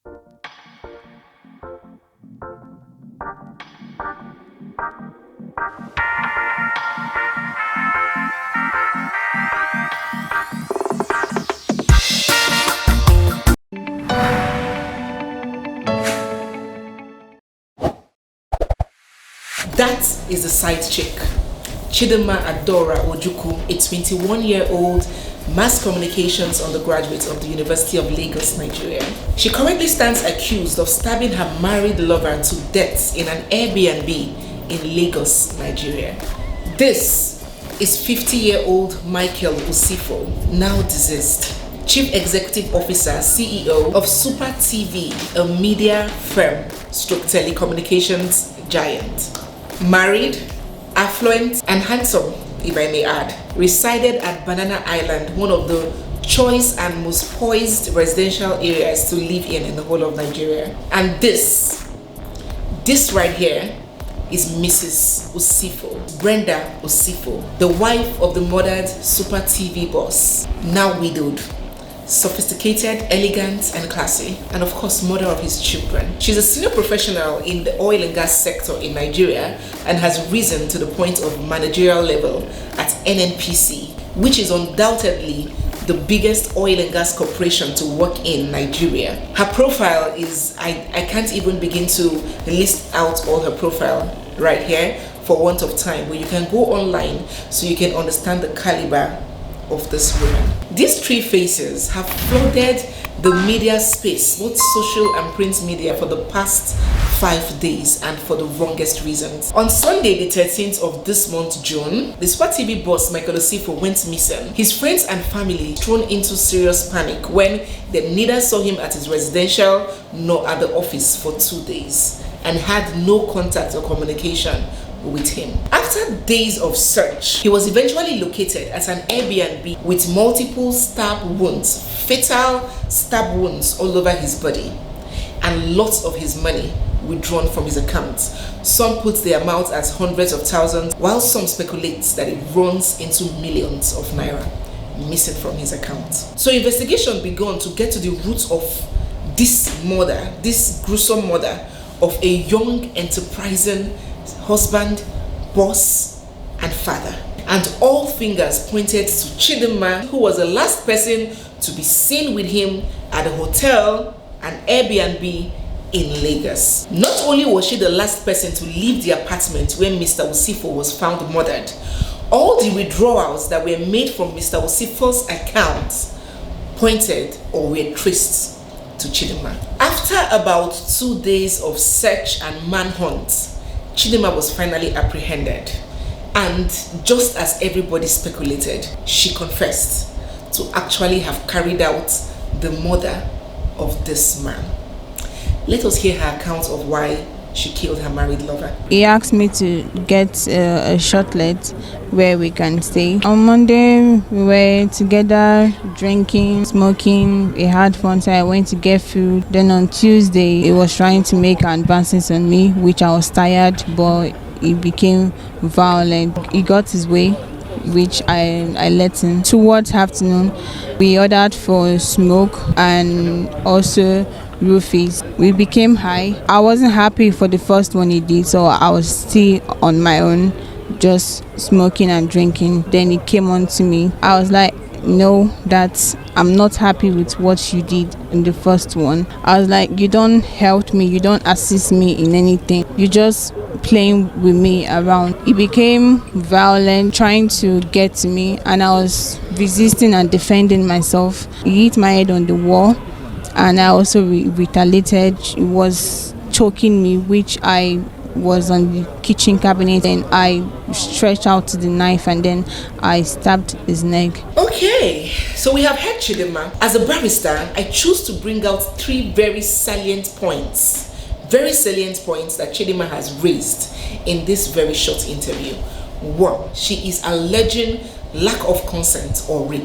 That is the side chick, Chidimma Ojukwu, a 21-year-old mass communications undergraduate of the University of Lagos, Nigeria. She currently stands accused of stabbing her married lover to death in an Airbnb in Lagos, Nigeria. This is 50-year-old Michael OSIFO, now deceased, Chief Executive Officer, CEO of Supertv, a media firm stroke telecommunications giant. Married, affluent, and handsome, if I may add. Resided at Banana Island, one of the choice and most poised residential areas to live in the whole of Nigeria. And this right here is Mrs. OSIFO, Brenda OSIFO, the wife of the murdered Supertv boss, now widowed, sophisticated, elegant, and classy, and of course mother of his children. She's a senior professional in the oil and gas sector in Nigeria and has risen to the point of managerial level at NNPC, which is undoubtedly the biggest oil and gas corporation to work in Nigeria. Her profile is, I can't even begin to list out all her profile right here for want of time, but you can go online so you can understand the caliber of this woman. These three faces have flooded the media space, both social and print media, for the past 5 days and for the wrongest reasons. On Sunday, the 13th of this month, June, the Supertv boss Michael OSIFO went missing. His friends and family thrown into serious panic when they neither saw him at his residential nor at the office for 2 days and had no contact or communication with him. After days of search, he was eventually located at an Airbnb with multiple stab wounds, fatal stab wounds all over his body, and lots of his money withdrawn from his account. Some put the amount at hundreds of thousands, while some speculate that it runs into millions of naira missing from his account. So investigation began to get to the roots of this murder, this gruesome murder of a young, enterprising husband, boss, and father. And all fingers pointed to Chidimma, who was the last person to be seen with him at a hotel, an Airbnb in Lagos. Not only was she the last person to leave the apartment where Mr. OSIFO was found murdered, all the withdrawals that were made from Mr. OSIFO's account pointed or were traced to Chidimma. After about 2 days of search and manhunt, Chidimma was finally apprehended, and just as everybody speculated, she confessed to actually have carried out the murder of this man. Let us hear her account of why she killed her married lover. He asked me to get a shortlet where we can stay. On Monday, we were together, drinking, smoking. We had fun, so I went to get food. Then on Tuesday, he was trying to make advances on me, which I was tired, but he became violent. He got his way, which I let him. Towards afternoon, we ordered for smoke and also roofies. We became high. I wasn't happy for the first one he did, so I was still on my own, just smoking and drinking. Then he came on to me. I was like, no, that I'm not happy with what you did in the first one. I was like, you don't help me, you don't assist me in anything, you just playing with me around. He became violent, trying to get to me, and I was resisting and defending myself. He hit my head on the wall, and I also retaliated. He was choking me, which I was on the kitchen cabinet, and I stretched out the knife and then I stabbed his neck. Okay, so we have heard Chidimma. As a barrister, I choose to bring out 3 very salient points that Chidimma has raised in this very short interview. 1, she is alleging lack of consent or rape.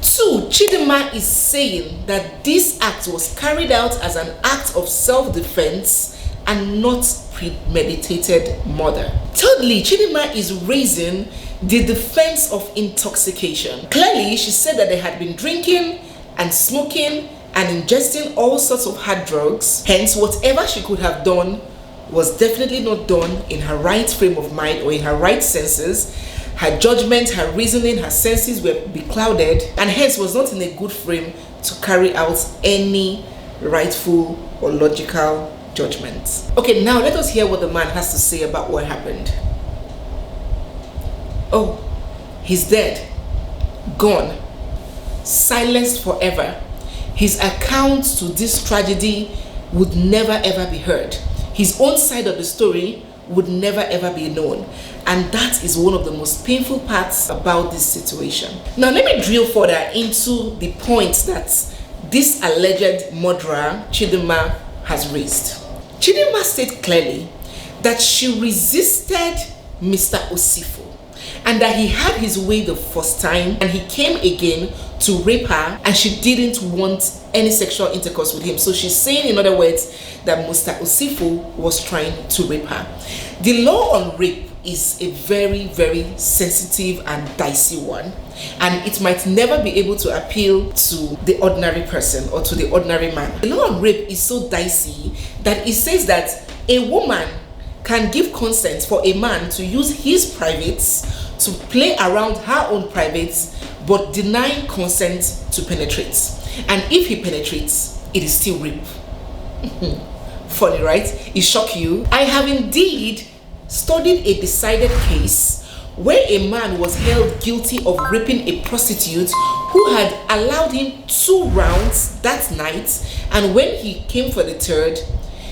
2, Chidimma is saying that this act was carried out as an act of self-defense and not premeditated murder. Thirdly, Chidimma is raising the defense of intoxication. Clearly, she said that they had been drinking and smoking and ingesting all sorts of hard drugs. Hence, whatever she could have done was definitely not done in her right frame of mind or in her right senses. Her judgment, her reasoning, her senses were beclouded, and hence was not in a good frame to carry out any rightful or logical judgment. Okay, now let us hear what the man has to say about what happened. Oh, he's dead, gone, silenced forever. His account to this tragedy would never ever be heard. His own side of the story would never ever be known. And that is one of the most painful parts about this situation. Now let me drill further into the points that this alleged murderer, Chidimma, has raised. Chidimma stated clearly that she resisted Mr. OSIFO and that he had his way the first time and he came again to rape her, and she didn't want any sexual intercourse with him. So she's saying, in other words, that Mr. OSIFO was trying to rape her. The law on rape is a very, very sensitive and dicey one, and it might never be able to appeal to the ordinary person or to the ordinary man. The law on rape is so dicey that it says that a woman can give consent for a man to use his privates to play around her own privates, but deny consent to penetrate. And if he penetrates, it is still rape. Funny, right? It shock you? I have indeed studied a decided case where a man was held guilty of raping a prostitute who had allowed him 2 rounds that night, and when he came for the third,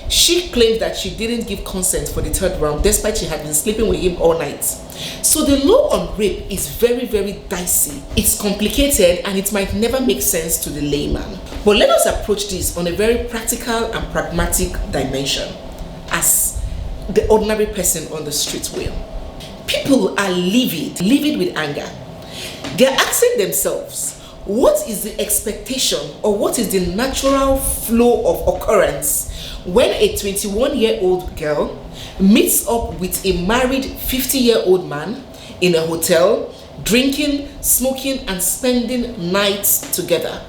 she claimed that she didn't give consent for the 3rd round despite she had been sleeping with him all night. So the law on rape is very, very dicey. It's complicated and it might never make sense to the layman. But let us approach this on a very practical and pragmatic dimension, as the ordinary person on the street will. People are livid with anger. They're asking themselves, what is the expectation or what is the natural flow of occurrence when a 21-year-old girl meets up with a married 50-year-old man in a hotel, drinking, smoking, and spending nights together?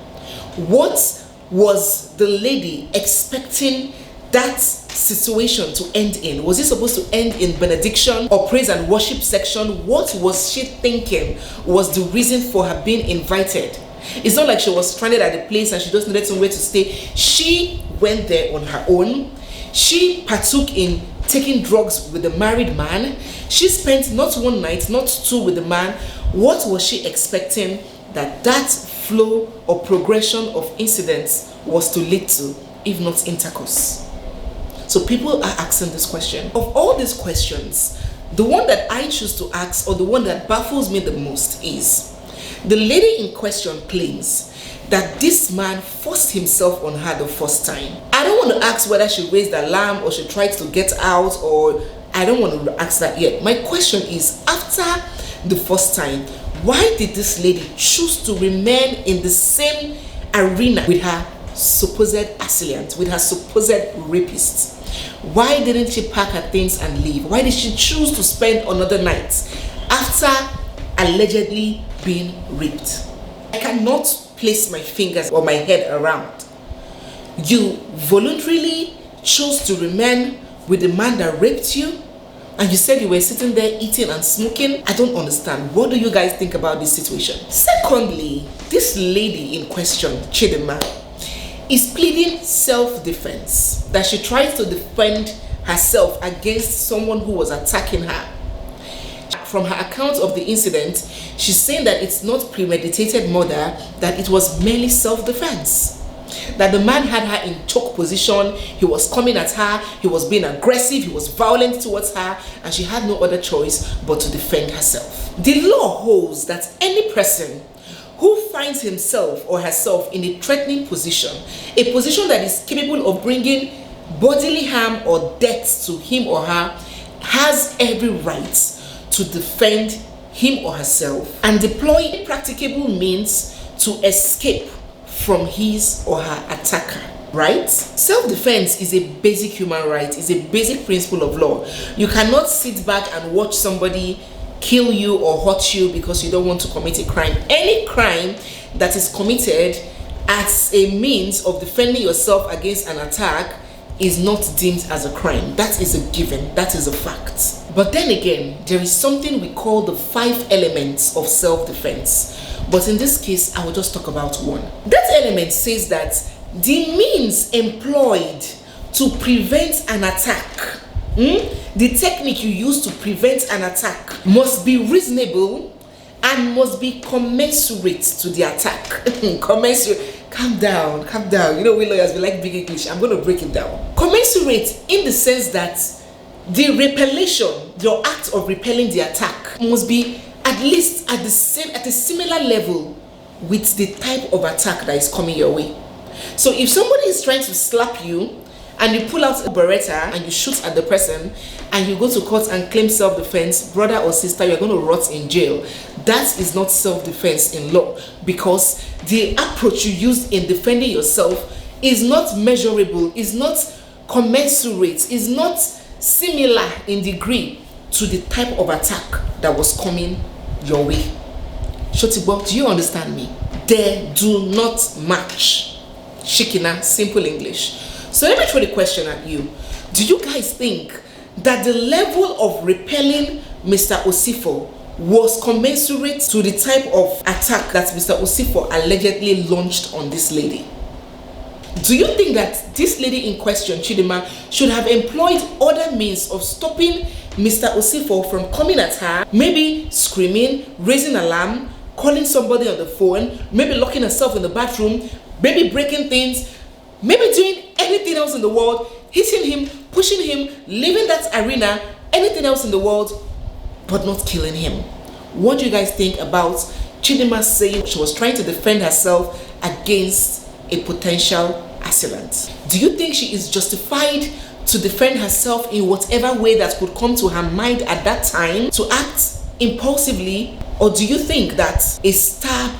What was the lady expecting that situation to end in? Was it supposed to end in benediction or praise and worship section? What was she thinking was the reason for her being invited? It's not like she was stranded at the place and she just needed somewhere to stay. She went there on her own. She partook in taking drugs with the married man. She spent not 1 night, not 2 with the man. What was she expecting that flow or progression of incidents was to lead to, if not intercourse? So people are asking this question. Of all these questions, the one that I choose to ask, or the one that baffles me the most, is the lady in question claims that this man forced himself on her the first time. I don't want to ask whether she raised the alarm or she tried to get out, or I don't want to ask that yet. My question is, after the first time, why did this lady choose to remain in the same arena with her supposed assailant, with her supposed rapist? Why didn't she pack her things and leave? Why did she choose to spend another night after allegedly being raped? I cannot place my fingers or my head around. You voluntarily chose to remain with the man that raped you, and you said you were sitting there eating and smoking. I don't understand. What do you guys think about this situation? Secondly, this lady in question, Chidimma, is pleading self-defense, that she tries to defend herself against someone who was attacking her. From her account of the incident, she's saying that it's not premeditated murder, that it was merely self-defense. That the man had her in choke position, he was coming at her, he was being aggressive, he was violent towards her, and she had no other choice but to defend herself. The law holds that any person who finds himself or herself in a threatening position, a position that is capable of bringing bodily harm or death to him or her, has every right to defend him or herself and deploy practicable means to escape from his or her attacker, right? Self-defense is a basic human right, is a basic principle of law. You cannot sit back and watch somebody kill you or hurt you because you don't want to commit a crime. Any crime that is committed as a means of defending yourself against an attack is not deemed as a crime. That is a given. That is a fact. But then again, there is something we call the 5 elements of self-defense. But in this case, I will just talk about one. That element says that the means employed to prevent an attack, the technique you use to prevent an attack, must be reasonable and must be commensurate to the attack. Commensurate. Calm down, calm down. You know, we lawyers, we like big English. I'm going to break it down. Commensurate in the sense that the repellation, your act of repelling the attack, must be at least at a similar level with the type of attack that is coming your way. So if somebody is trying to slap you and you pull out a Beretta and you shoot at the person and you go to court and claim self-defense, brother or sister, you're going to rot in jail. That is not self-defense in law, because the approach you use in defending yourself is not measurable, is not commensurate, is not similar in degree to the type of attack that was coming your way. Shotibo, do you understand me? They do not match. Shikina, simple English. So let me throw the question at you. Do you guys think that the level of repelling Mr. OSIFO was commensurate to the type of attack that Mr. OSIFO allegedly launched on this lady? Do you think that this lady in question, Chidimma, should have employed other means of stopping Mr. OSIFO from coming at her, maybe screaming, raising alarm, calling somebody on the phone, maybe locking herself in the bathroom, maybe breaking things, maybe doing anything else in the world, hitting him, pushing him, leaving that arena, anything else in the world, but not killing him? What do you guys think about Chidimma saying she was trying to defend herself against a potential assailant? Do you think she is justified to defend herself in whatever way that could come to her mind at that time, to act impulsively? Or do you think that a stab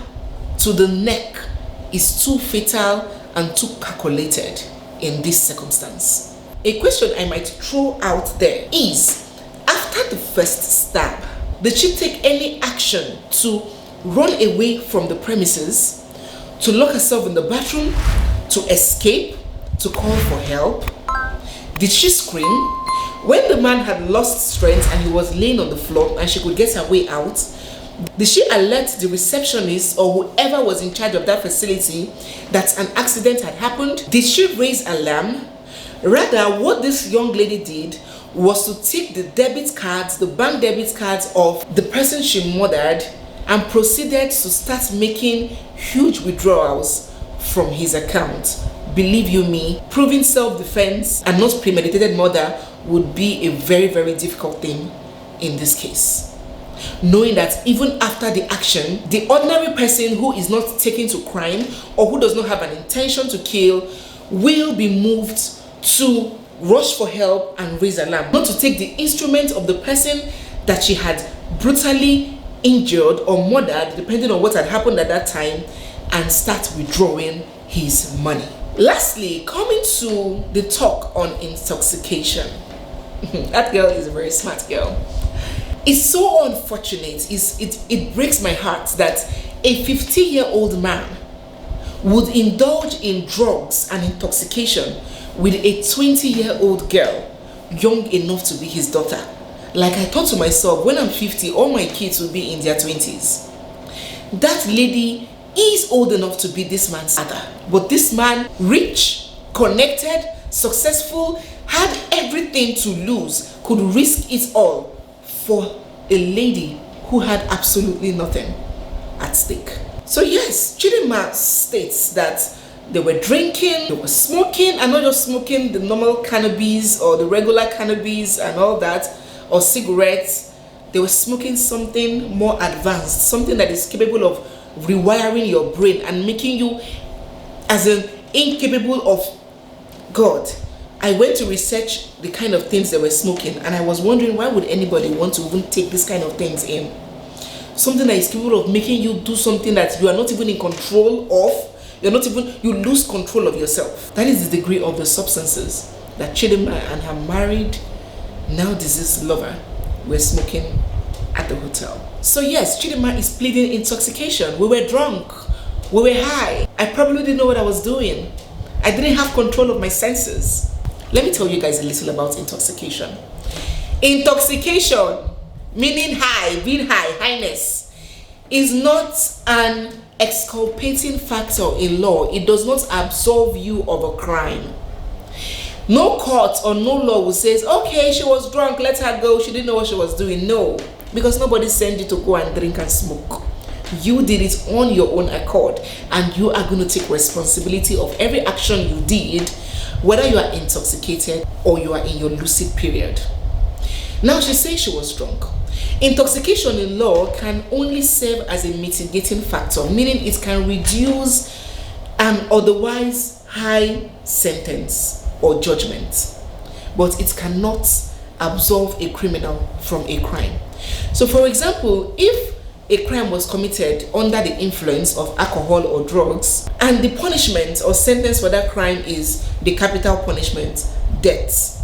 to the neck is too fatal and too calculated in this circumstance? A question I might throw out there is, after the first stab, did she take any action to run away from the premises, to lock herself in the bathroom, to escape, to call for help? Did she scream? When the man had lost strength and he was laying on the floor and she could get her way out, did she alert the receptionist or whoever was in charge of that facility that an accident had happened? Did she raise alarm? Rather, what this young lady did was to take the debit cards, the bank debit cards of the person she murdered, and proceeded to start making huge withdrawals from his account. Believe you me, proving self-defense and not premeditated murder would be a very, very difficult thing in this case. Knowing that even after the action, the ordinary person who is not taken to crime or who does not have an intention to kill will be moved to rush for help and raise alarm, not to take the instrument of the person that she had brutally injured or murdered, depending on what had happened at that time, and start withdrawing his money. Lastly, coming to the talk on intoxication. That girl is a very smart girl. It's so unfortunate, it breaks my heart that a 50-year-old man would indulge in drugs and intoxication with a 20-year-old girl, young enough to be his daughter. Like, I thought to myself, when I'm 50, all my kids will be in their 20s. That lady is old enough to be this man's mother. But this man, rich, connected, successful, had everything to lose, could risk it all for a lady who had absolutely nothing at stake. So yes, Chidimma states that they were drinking, they were smoking, and not just smoking the normal cannabis or the regular cannabis and all that, or cigarettes. They were smoking something more advanced, something that is capable of rewiring your brain and making you as an incapable of God. I went to research the kind of things they were smoking, and I was wondering, why would anybody want to even take this kind of things in? Something that is capable of making you do something that you are not even in control of. You lose control of yourself. That is the degree of the substances that Chidimma and her married, now deceased lover were smoking at the hotel. So yes, Chidimma is pleading intoxication. We were drunk. We were high. I probably didn't know what I was doing. I didn't have control of my senses. Let me tell you guys a little about intoxication. Intoxication, meaning high, being high, highness, is not an exculpating factor in law. It does not absolve you of a crime. No court or no law will say, okay, she was drunk, let her go, she didn't know what she was doing. No, because nobody sent you to go and drink and smoke. You did it on your own accord, and you are going to take responsibility of every action you did, whether you are intoxicated or you are in your lucid period. Now, she says she was drunk. Intoxication in law can only serve as a mitigating factor, meaning it can reduce an otherwise high sentence or judgment, but it cannot absolve a criminal from a crime. So, for example, if a crime was committed under the influence of alcohol or drugs, and the punishment or sentence for that crime is the capital punishment, death,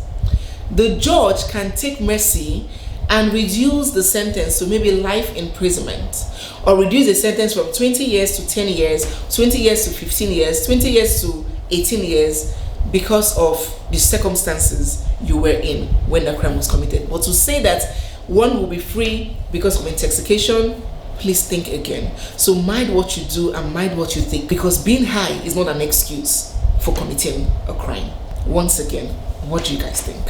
the judge can take mercy and reduce the sentence to maybe life imprisonment, or reduce the sentence from 20 years to 10 years, 20 years to 15 years, 20 years to 18 years, because of the circumstances you were in when the crime was committed. But to say that one will be free because of intoxication, please think again. So mind what you do and mind what you think, because being high is not an excuse for committing a crime. Once again, what do you guys think?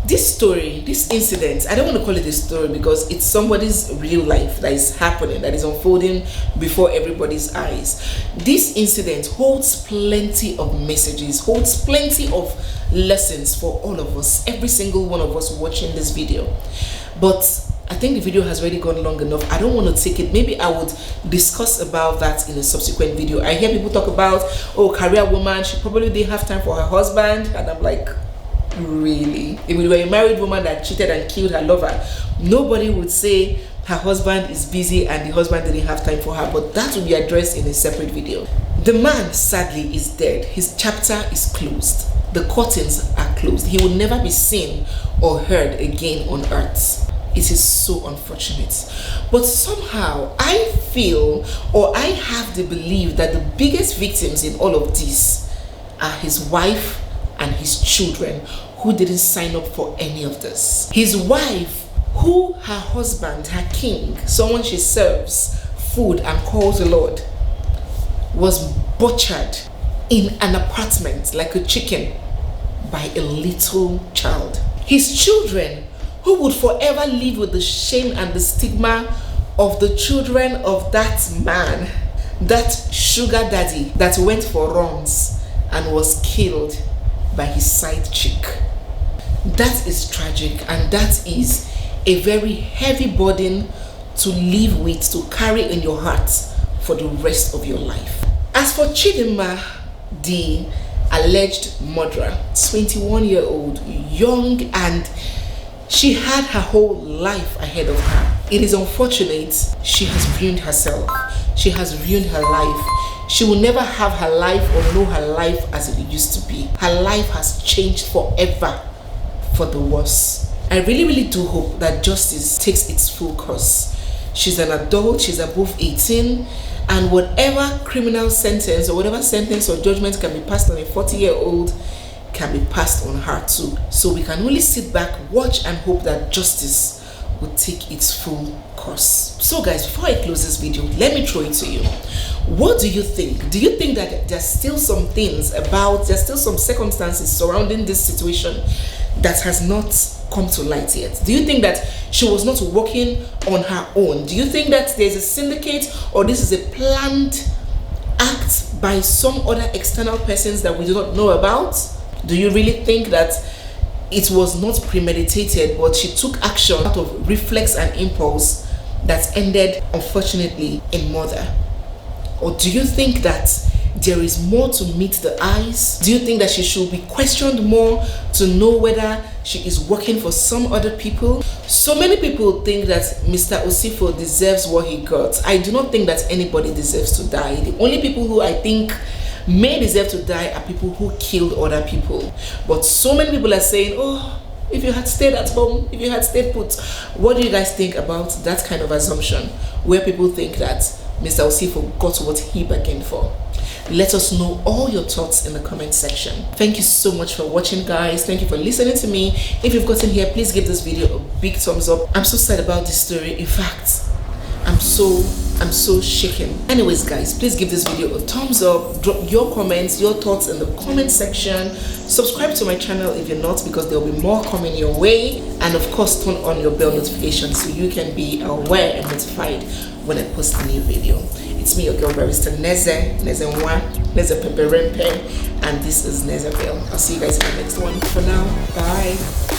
This story, this incident, I don't want to call it a story because it's somebody's real life that is happening, that is unfolding before everybody's eyes. This incident holds plenty of messages, holds plenty of lessons for all of us, every single one of us watching this video. But I think the video has already gone long enough. I don't want to take it. Maybe I would discuss about that in a subsequent video. I hear people talk about, oh, career woman, she probably didn't have time for her husband, and I'm like, really? If we were a married woman that cheated and killed her lover, nobody would say her husband is busy and the husband didn't have time for her. But that will be addressed in a separate video. The man sadly is dead. His chapter is closed. The curtains are closed. He will never be seen or heard again on earth. It is so unfortunate. But somehow I feel, or I have the belief, that the biggest victims in all of this are his wife and his children, who didn't sign up for any of this. His wife, who her husband, her king, someone she serves food and calls the Lord, was butchered in an apartment like a chicken by a little child. His children, who would forever live with the shame and the stigma of the children of that man, that sugar daddy that went for runs and was killed by his side chick. That is tragic, and that is a very heavy burden to live with, to carry in your heart for the rest of your life. As for Chidimma, the alleged murderer, 21-year-old, young, and she had her whole life ahead of her. It is unfortunate she has ruined herself. She has ruined her life. She will never have her life or know her life as it used to be. Her life has changed forever for the worse. I really do hope that justice takes its full course. She's an adult, she's above 18, and whatever criminal sentence or whatever sentence or judgment can be passed on a 40-year-old can be passed on her too. So we can only sit back, watch, and hope that justice will take its full course. So guys, before I close this video, let me throw it to you. What do you think? Do you think that there's still some things there's still some circumstances surrounding this situation that has not come to light yet? Do you think that she was not working on her own? Do you think that there's a syndicate, or this is a planned act by some other external persons that we do not know about? Do you really think that it was not premeditated, but she took action out of reflex and impulse that ended, unfortunately, in murder? Or do you think that there is more to meet the eyes? Do you think that she should be questioned more to know whether she is working for some other people? So many people think that Mr. OSIFO deserves what he got. I do not think that anybody deserves to die. The only people who I think may deserve to die are people who killed other people. But so many people are saying, oh, if you had stayed at home, if you had stayed put. What do you guys think about that kind of assumption, where people think that Mr. OSIFO got what he bargained for? Let us know all your thoughts in the comment section. Thank you so much for watching, guys. Thank you for listening to me. If you've gotten here, please give this video a big thumbs up. I'm so sad about this story. In fact, I'm so shaken. Anyways, guys, please give this video a thumbs up. Drop your comments, your thoughts in the comment section. Subscribe to my channel if you're not, because there will be more coming your way. And of course, turn on your bell notifications so you can be aware and notified when I post a new video. It's me, your girl barrister Neze Peperempe, and this is Nezeville. I'll see you guys in the next one. For now, bye.